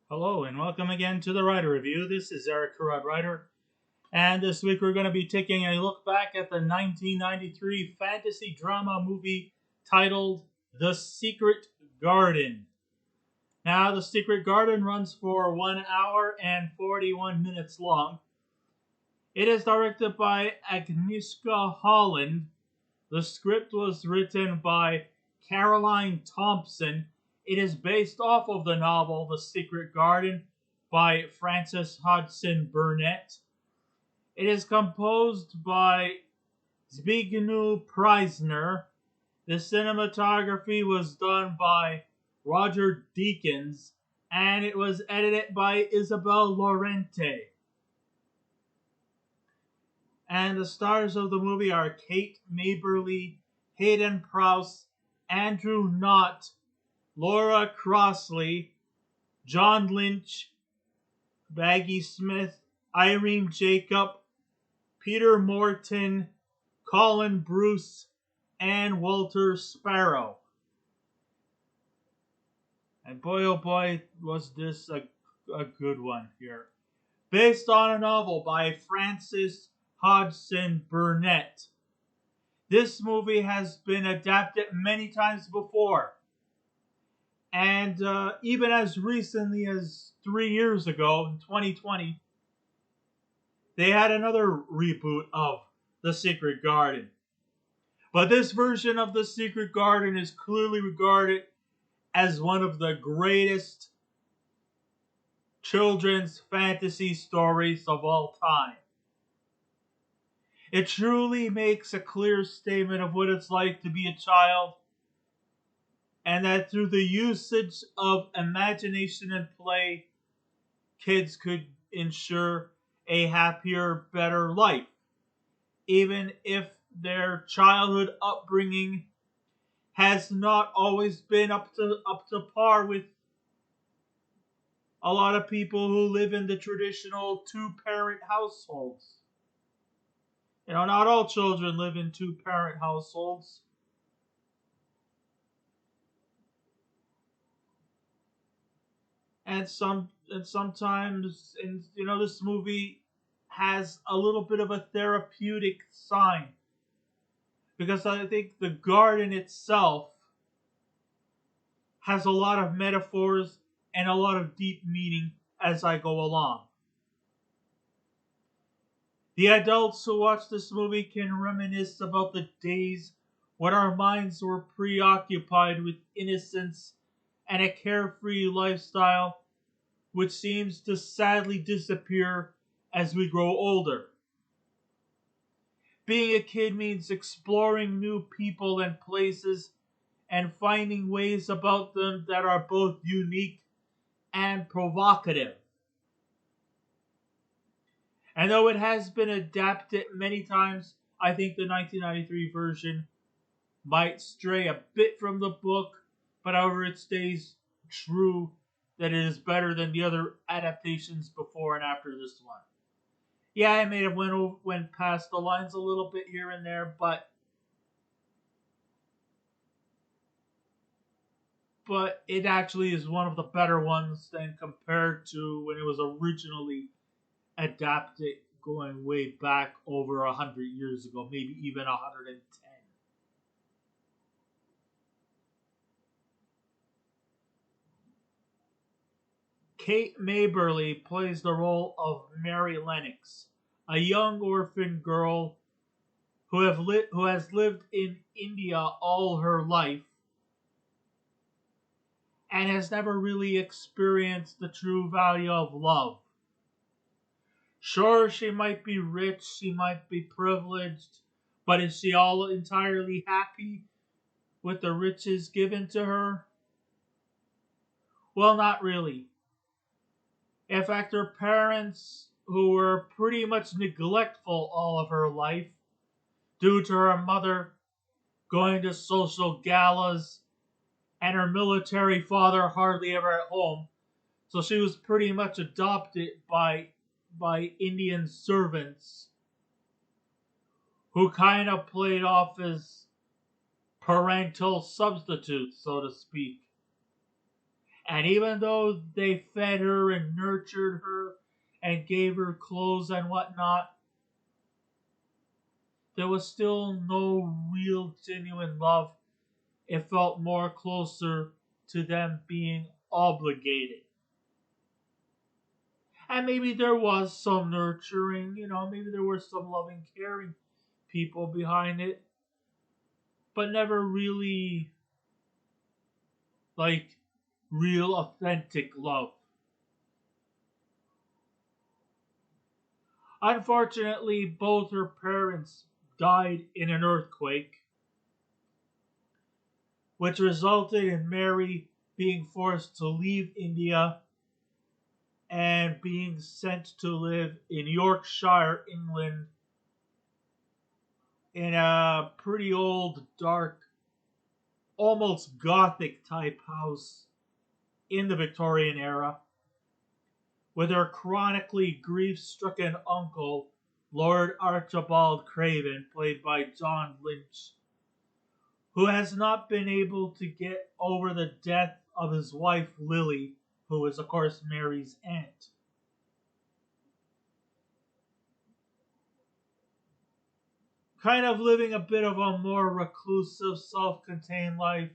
Hello and welcome again to the Writer Review. This is Eric Carrad Writer, and this week we're going to be taking a look back at the 1993 fantasy drama movie titled The Secret Garden. Now, The Secret Garden runs for 1 hour and 41 minutes long. It is directed by Agnieszka Holland. The script was written by Caroline Thompson. It is based off of the novel The Secret Garden by Frances Hodgson Burnett. It is composed by Zbigniew Preisner. The cinematography was done by Roger Deakins, and it was edited by Isabel Lorente. And the stars of the movie are Kate Maberly, Heydon Prowse, Andrew Knott, Laura Crossley, John Lynch, Maggie Smith, Irene Jacob, Peter Moreton, Colin Bruce, and Walter Sparrow. And boy, oh boy, was this a good one here. Based on a novel by Frances Hodgson Burnett. This movie has been adapted many times before. And even as recently as 3 years ago, in 2020, they had another reboot of The Secret Garden. But this version of The Secret Garden is clearly regarded as one of the greatest children's fantasy stories of all time. It truly makes a clear statement of what it's like to be a child, and that through the usage of imagination and play, kids could ensure a happier, better life, even if their childhood upbringing has not always been up to par with a lot of people who live in the traditional two-parent households. Not all children live in two-parent households. And this movie has a little bit of a therapeutic sign, because I think the garden itself has a lot of metaphors and a lot of deep meaning as I go along. The adults who watch this movie can reminisce about the days when our minds were preoccupied with innocence and a carefree lifestyle, which seems to sadly disappear as we grow older. Being a kid means exploring new people and places and finding ways about them that are both unique and provocative. And though it has been adapted many times, I think the 1993 version might stray a bit from the book, but however it stays true that it is better than the other adaptations before and after this one. Yeah, I may have went past the lines a little bit here and there, but it actually is one of the better ones than compared to when it was originally adapted, going way back over 100 years ago, maybe even 110. Kate Maberly plays the role of Mary Lennox, a young orphan girl who has lived in India all her life and has never really experienced the true value of love. Sure, she might be rich, she might be privileged, but is she all entirely happy with the riches given to her? Well, not really. In fact, her parents, who were pretty much neglectful all of her life, due to her mother going to social galas and her military father hardly ever at home, so she was pretty much adopted by Indian servants who kind of played off as parental substitutes, so to speak. And even though they fed her and nurtured her and gave her clothes and whatnot, there was still no real genuine love. It felt more closer to them being obligated. And maybe there was some nurturing, maybe there were some loving, caring people behind it, but never really like real, authentic love. Unfortunately, both her parents died in an earthquake, which resulted in Mary being forced to leave India and being sent to live in Yorkshire, England, in a pretty old, dark, almost gothic type house in the Victorian era, with her chronically grief stricken uncle, Lord Archibald Craven, played by John Lynch, who has not been able to get over the death of his wife Lily, who is, of course, Mary's aunt. Kind of living a bit of a more reclusive, self contained life,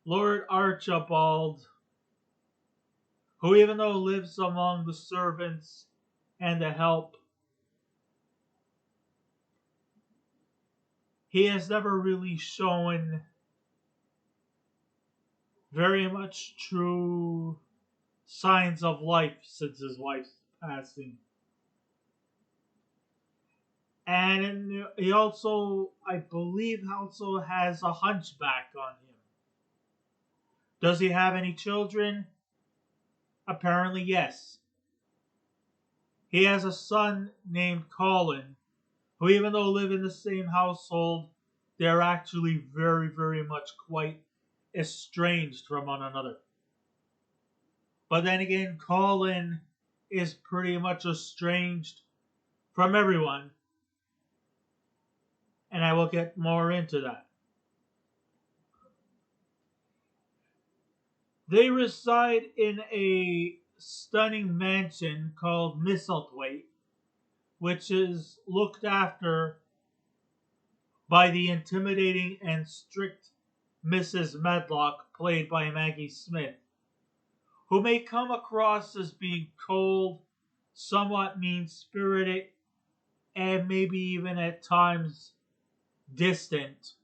Lord Archibald, who even though lives among the servants and the help, he has never really shown very much true signs of life since his wife's passing. And he also, I believe, also has a hunchback on him. Does he have any children? Apparently, yes. He has a son named Colin, who, even though live in the same household, they're actually very, very much quite estranged from one another. But then again, Colin is pretty much estranged from everyone, and I will get more into that. They reside in a stunning mansion called Misselthwaite, which is looked after by the intimidating and strict Mrs. Medlock, played by Maggie Smith, who may come across as being cold, somewhat mean spirited, and maybe even at times distant.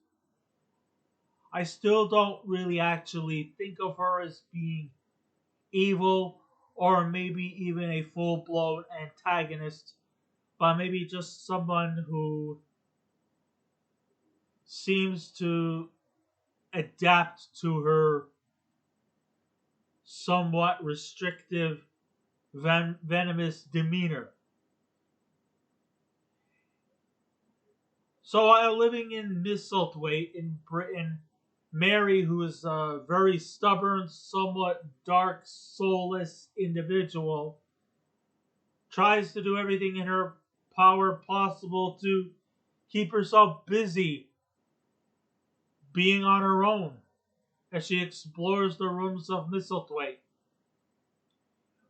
I still don't really actually think of her as being evil or maybe even a full blown antagonist, but maybe just someone who seems to adapt to her somewhat restrictive, venomous demeanor. So while living in Misselthwaite in Britain, Mary, who is a very stubborn, somewhat dark, soulless individual, tries to do everything in her power possible to keep herself busy being on her own as she explores the rooms of Misselthwaite.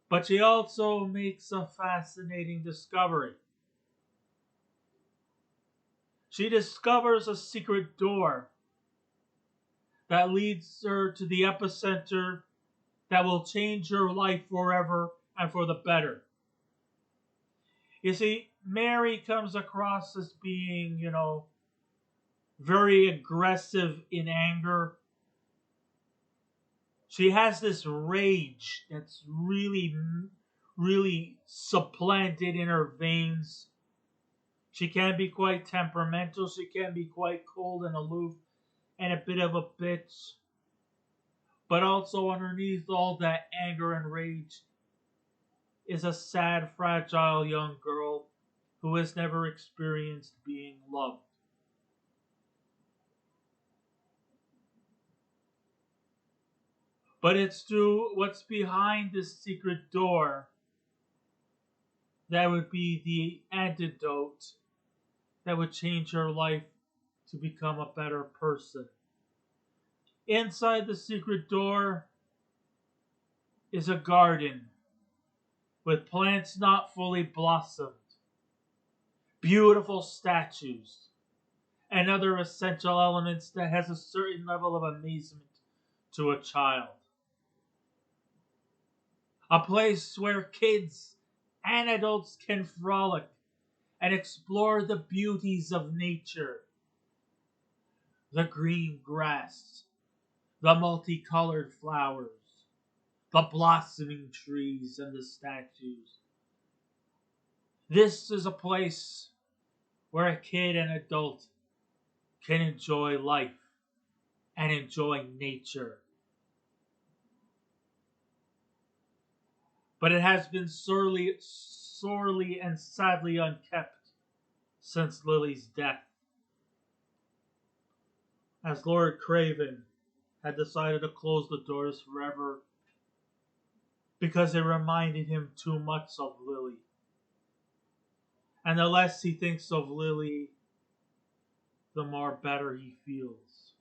But she also makes a fascinating discovery. She discovers a secret door that leads her to the epicenter that will change her life forever and for the better. You see, Mary comes across as being, very aggressive in anger. She has this rage that's really, really supplanted in her veins. She can be quite temperamental. She can be quite cold and aloof and a bit of a bitch. But also underneath all that anger and rage is a sad, fragile young girl who has never experienced being loved. But it's through what's behind this secret door that would be the antidote that would change her life to become a better person. Inside the secret door is a garden with plants not fully blossomed, beautiful statues, and other essential elements that has a certain level of amazement to a child. A place where kids and adults can frolic and explore the beauties of nature. The green grass, the multicolored flowers, the blossoming trees, and the statues. This is a place where a kid and adult can enjoy life and enjoy nature. But it has been sorely and sadly unkept since Lily's death, as Lord Craven had decided to close the doors forever because they reminded him too much of Lily. And the less he thinks of Lily, the more better he feels.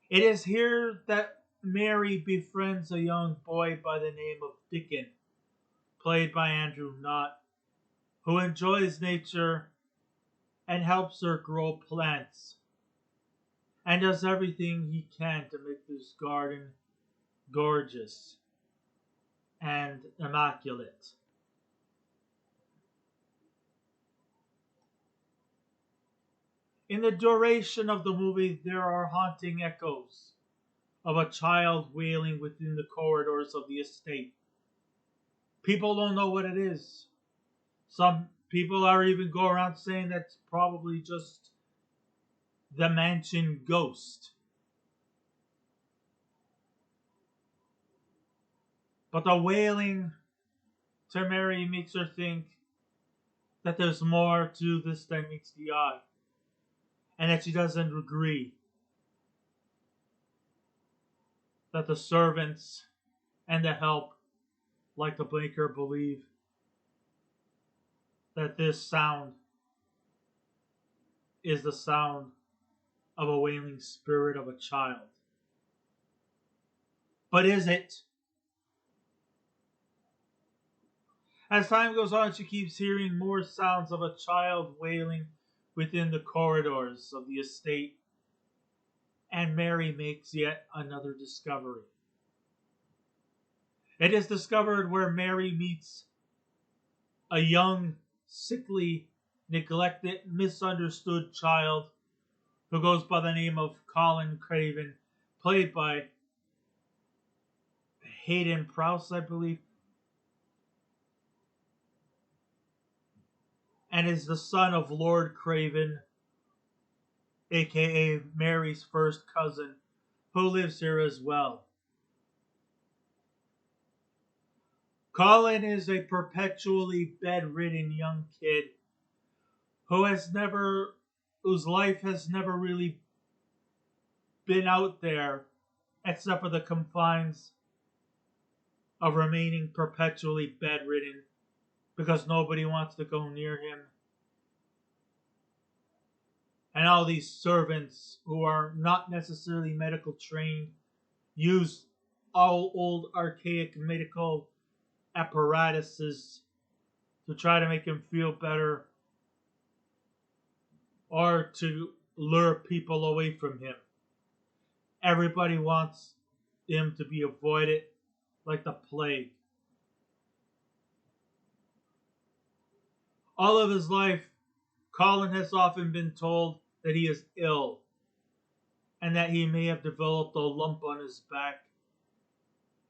It is here that Mary befriends a young boy by the name of Dickon, played by Andrew Knott, who enjoys nature and helps her grow plants, and does everything he can to make this garden gorgeous and immaculate. In the duration of the movie, there are haunting echoes of a child wailing within the corridors of the estate. People don't know what it is. Some people are even go around saying that's probably just the mansion ghost. But the wailing to Mary makes her think that there's more to this than meets the eye, and that she doesn't agree that the servants and the help like to make her believe that this sound is the sound of a wailing spirit of a child. But is it? As time goes on, she keeps hearing more sounds of a child wailing within the corridors of the estate, and Mary makes yet another discovery. It is discovered where Mary meets a young, sickly, neglected, misunderstood child who goes by the name of Colin Craven, played by Heydon Prowse, I believe, and is the son of Lord Craven, aka Mary's first cousin, who lives here as well. Colin is a perpetually bedridden young kid whose life has never really been out there except for the confines of remaining perpetually bedridden because nobody wants to go near him. And all these servants who are not necessarily medical trained use all old archaic medical apparatuses to try to make him feel better or to lure people away from him. Everybody wants him to be avoided like the plague. All of his life, Colin has often been told that he is ill and that he may have developed a lump on his back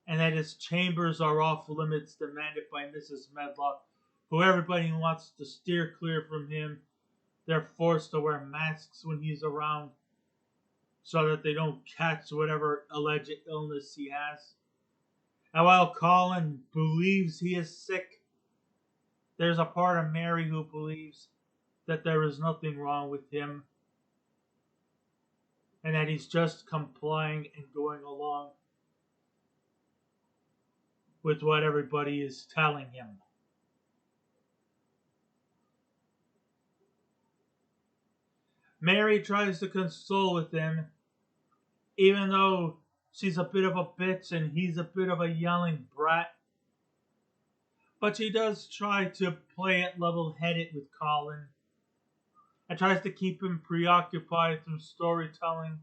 and that his chambers are off limits demanded by Mrs. Medlock, who everybody wants to steer clear from him. They're forced to wear masks when he's around so that they don't catch whatever alleged illness he has. And while Colin believes he is sick, there's a part of Mary who believes that there is nothing wrong with him and that he's just complying and going along with what everybody is telling him. Mary tries to console with him even though she's a bit of a bitch and he's a bit of a yelling brat. But she does try to play it level-headed with Colin and tries to keep him preoccupied through storytelling.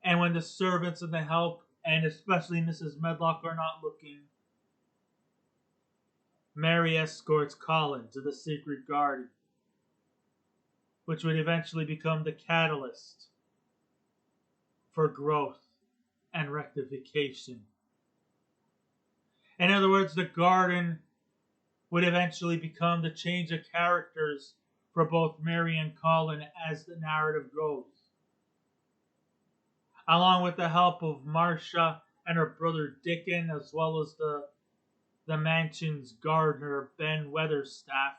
And when the servants and the help, and especially Mrs. Medlock, are not looking, Mary escorts Colin to the secret garden, which would eventually become the catalyst for growth and rectification. In other words, the garden would eventually become the change of characters for both Mary and Colin as the narrative goes. Along with the help of Marcia and her brother Dickon, as well as the mansion's gardener, Ben Weatherstaff,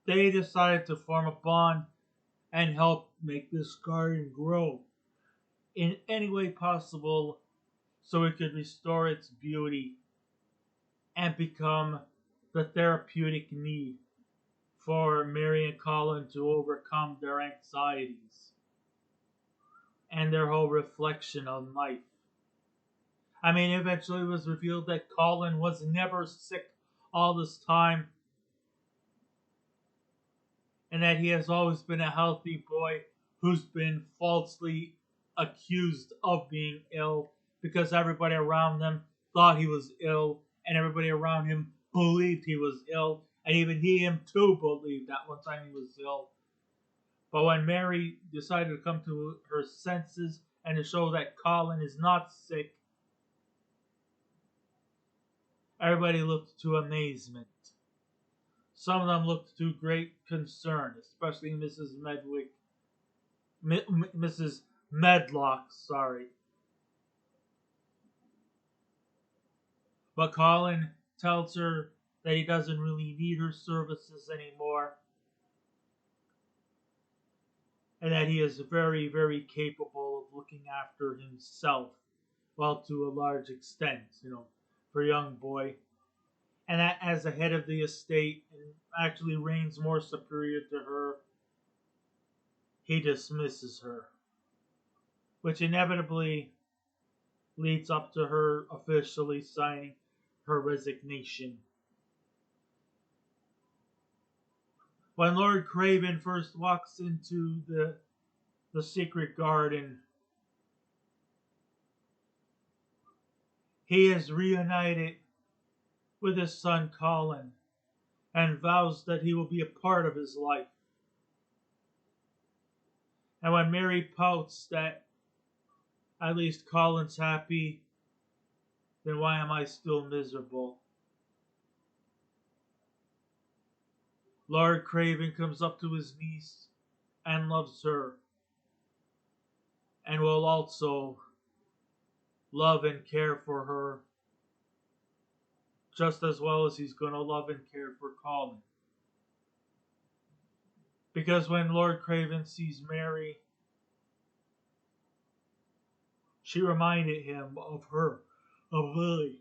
they decided to form a bond and help make this garden grow in any way possible so it could restore its beauty and become the therapeutic need for Mary and Colin to overcome their anxieties and their whole reflection on life. I mean, eventually it was revealed that Colin was never sick all this time and that he has always been a healthy boy who's been falsely accused of being ill because everybody around them thought he was ill and everybody around him believed he was ill, and even him too believed that one time he was ill. But when Mary decided to come to her senses and to show that Colin is not sick, everybody looked to amazement. Some of them looked to great concern, especially Mrs. Medlock, sorry. But Colin tells her that he doesn't really need her services anymore, and that he is very, very capable of looking after himself, well, to a large extent, for a young boy. And that as the head of the estate and actually reigns more superior to her, he dismisses her, which inevitably leads up to her officially signing her resignation. When Lord Craven first walks into the secret garden, he is reunited with his son Colin and vows that he will be a part of his life. And when Mary pouts that at least Colin's happy, then why am I still miserable? Lord Craven comes up to his niece and loves her, and will also love and care for her just as well as he's going to love and care for Colin. Because when Lord Craven sees Mary, she reminded him of her, of Lily,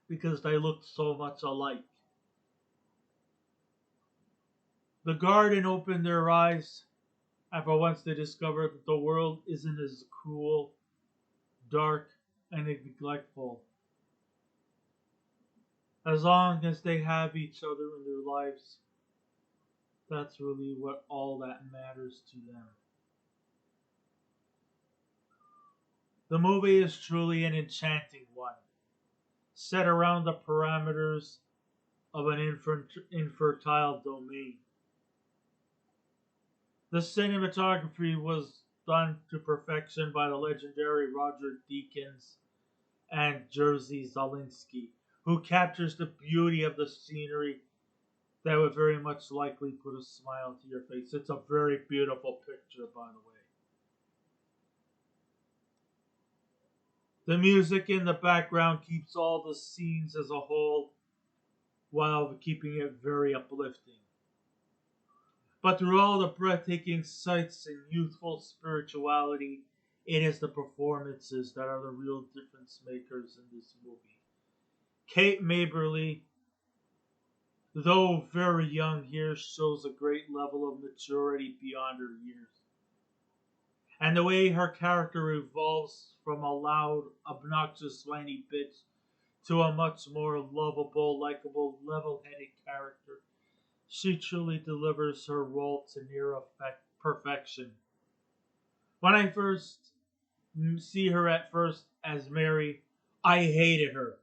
because they looked so much alike. The garden opened their eyes, and for once they discovered that the world isn't as cruel, dark, and neglectful. As long as they have each other in their lives, that's really what all that matters to them. The movie is truly an enchanting one, set around the parameters of an infertile domain. The cinematography was done to perfection by the legendary Roger Deakins and Jerzy Zielinski, who captures the beauty of the scenery that would very much likely put a smile to your face. It's a very beautiful picture, by the way. The music in the background keeps all the scenes as a whole while keeping it very uplifting. But through all the breathtaking sights and youthful spirituality, it is the performances that are the real difference makers in this movie. Kate Maberly, though very young here, shows a great level of maturity beyond her years. And the way her character evolves from a loud, obnoxious, whiny bitch to a much more lovable, likable, level-headed character. She truly delivers her role to near perfection. When I first see her at first as Mary, I hated her.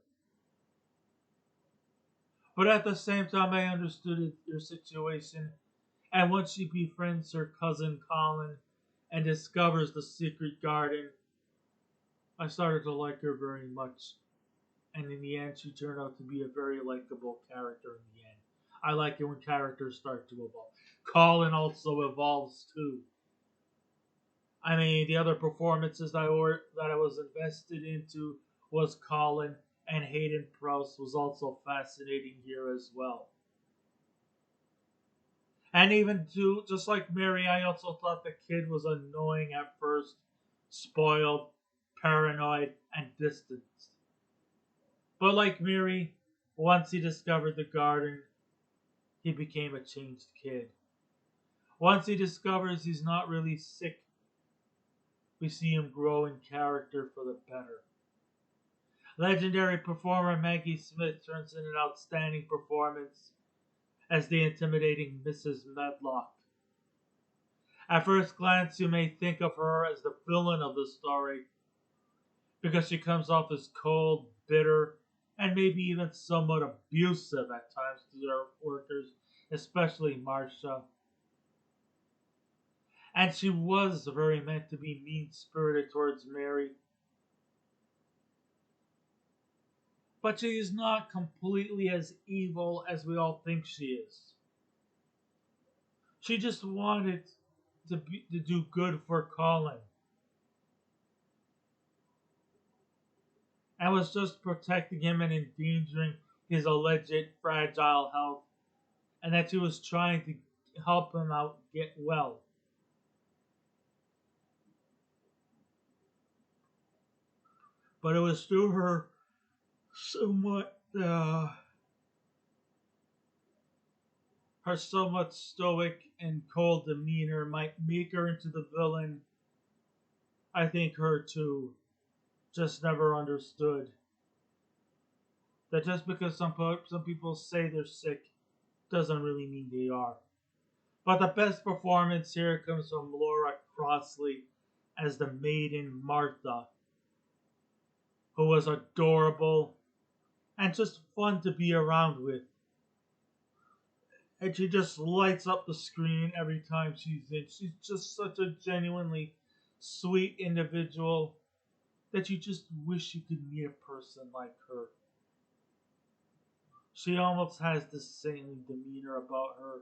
But at the same time, I understood her situation. And once she befriends her cousin Colin and discovers the secret garden, I started to like her very much. And in the end, she turned out to be a very likable character in the end. I like it when characters start to evolve. Colin also evolves too. I mean, the other performances that I was invested into was Colin, and Heydon Prowse was also fascinating here as well. And even too, just like Mary, I also thought the kid was annoying at first, spoiled, paranoid, and distanced. But like Mary, once he discovered the garden, he became a changed kid. Once he discovers he's not really sick, we see him grow in character for the better. Legendary performer Maggie Smith turns in an outstanding performance as the intimidating Mrs. Medlock. At first glance, you may think of her as the villain of the story because she comes off as cold, bitter, and maybe even somewhat abusive at times to their workers, especially Marcia. And she was very meant to be mean-spirited towards Mary. But she is not completely as evil as we all think she is. She just wanted to do good for Colin and was just protecting him and endangering his alleged fragile health, and that she was trying to help him out get well. But it was through her somewhat her somewhat stoic and cold demeanor might make her into the villain. I think her too just never understood that just because some people say they're sick doesn't really mean they are. But the best performance here comes from Laura Crossley as the maiden Martha, who was adorable and just fun to be around with. And she just lights up the screen every time she's in. She's just such a genuinely sweet individual that you just wish you could meet a person like her. She almost has this saintly demeanor about her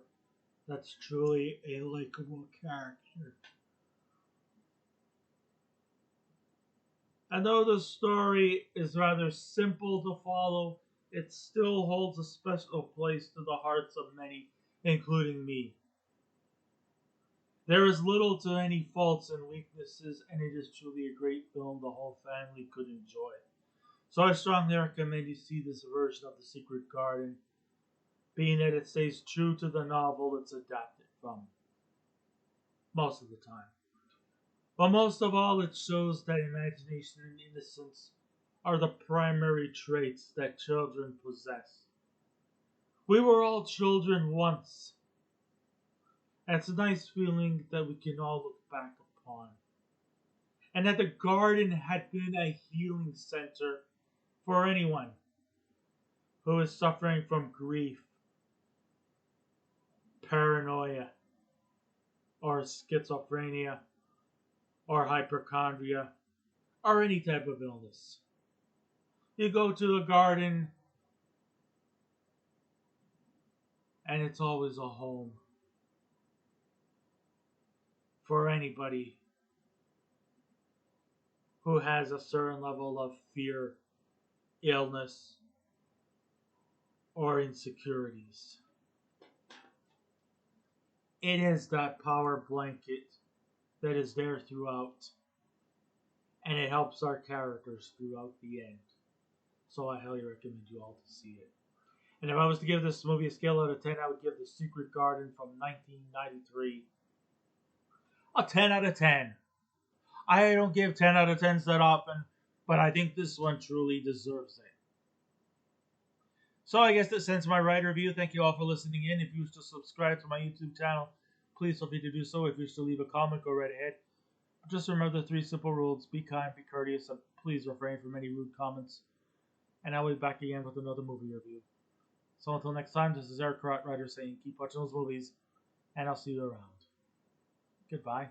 that's truly a likable character. And though the story is rather simple to follow, it still holds a special place to the hearts of many, including me. There is little to any faults and weaknesses, and it is truly a great film the whole family could enjoy. So I strongly recommend you see this version of The Secret Garden, being that it stays true to the novel it's adapted from, most of the time. But most of all, it shows that imagination and innocence are the primary traits that children possess. We were all children once. It's a nice feeling that we can all look back upon. And that the garden had been a healing center for anyone who is suffering from grief, paranoia, or schizophrenia, or hypochondria, or any type of illness. You go to the garden, and it's always a home for anybody who has a certain level of fear, illness, or insecurities. It is that power blanket that is there throughout, and it helps our characters throughout the end. So I highly recommend you all to see it. And if I was to give this movie a scale out of 10, I would give The Secret Garden from 1993 a 10 out of 10. I don't give 10 out of 10s that often, but I think this one truly deserves it. So I guess this ends my writer review. Thank you all for listening in. If you wish to subscribe to my YouTube channel, please feel free to do so. If you wish to leave a comment, go right ahead. Just remember the 3 simple rules. Be kind, be courteous, and please refrain from any rude comments. And I'll be back again with another movie review. So until next time, this is Eric Carrot Writer saying keep watching those movies, and I'll see you around. Goodbye.